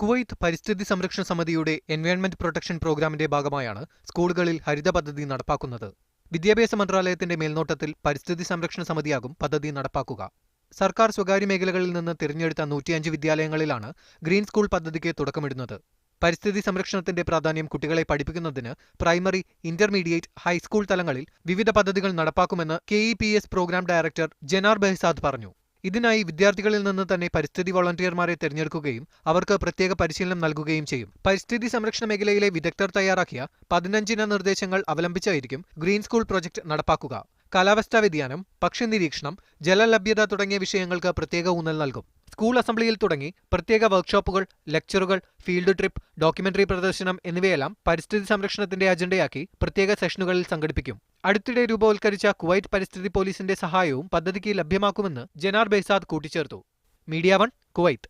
Kuwait പരിസ്ഥിതി സംരക്ഷണ സമിതിയുടെ എൻവയോൺമെന്റ് പ്രൊട്ടക്ഷൻ പ്രോഗ്രാമിന്റെ ഭാഗമായാണ് സ്കൂളുകളിൽ ഹരിത പദ്ധതി നടപ്പാക്കുന്നത്. വിദ്യാഭ്യാസ മന്ത്രാലയത്തിന്റെ മേൽനോട്ടത്തിൽ പരിസ്ഥിതി സംരക്ഷണ സമിതിയാകും പദ്ധതി നടപ്പാക്കുക. സർക്കാർ സ്വകാര്യ മേഖലകളിൽ നിന്ന് തിരഞ്ഞെടുത്ത 105 വിദ്യാലയങ്ങളിലാണ് ഗ്രീൻ സ്കൂൾ പദ്ധതിക്ക് തുടക്കമിടുന്നത്. പരിസ്ഥിതി സംരക്ഷണത്തിന്റെ പ്രാധാന്യം കുട്ടികളെ പഠിപ്പിക്കുന്നതിന് പ്രൈമറി, ഇന്റർമീഡിയറ്റ്, ഹൈസ്കൂൾ തലങ്ങളിൽ വിവിധ പദ്ധതികൾ നടപ്പാക്കുമെന്ന് KEPS പ്രോഗ്രാം ഡയറക്ടർ ജനാർ ബെഹ്സാദ് പറഞ്ഞു. ഇതിനായി വിദ്യാർത്ഥികളിൽ നിന്ന് തന്നെ പരിസ്ഥിതി വോളണ്ടിയർമാരെ തിരഞ്ഞെടുക്കുകയും അവർക്ക് പ്രത്യേക പരിശീലനം നൽകുകയും ചെയ്യും. പരിസ്ഥിതി സംരക്ഷണ മേഖലയിലെ വിദഗ്ധർ തയ്യാറാക്കിയ 15 ഇന നിർദ്ദേശങ്ങൾ അവലംബിച്ചായിരിക്കും ഗ്രീൻ സ്കൂൾ പ്രൊജക്ട് നടപ്പാക്കുക. കാലാവസ്ഥാ വ്യതിയാനം, പക്ഷി നിരീക്ഷണം, ജലലഭ്യത തുടങ്ങിയ വിഷയങ്ങൾക്ക് പ്രത്യേക ഊന്നൽ നൽകും. സ്കൂൾ അസംബ്ലിയിൽ തുടങ്ങി പ്രത്യേക വർക്ക്ഷോപ്പുകൾ, ലെക്ചറുകൾ, ഫീൽഡ് ട്രിപ്പ്, ഡോക്യുമെന്ററി പ്രദർശനം എന്നിവയെല്ലാം പരിസ്ഥിതി സംരക്ഷണത്തിന്റെ അജണ്ടയാക്കി പ്രത്യേക സെഷനുകളിൽ സംഘടിപ്പിക്കും. അടുത്തിടെ രൂപവത്കരിച്ച കുവൈറ്റ് പരിസ്ഥിതി പോലീസിന്റെ സഹായവും പദ്ധതിക്ക് ലഭ്യമാക്കുമെന്ന് ജനാർ ബെഹ്സാദ് കൂട്ടിച്ചേർത്തു. Media 1, Kuwait.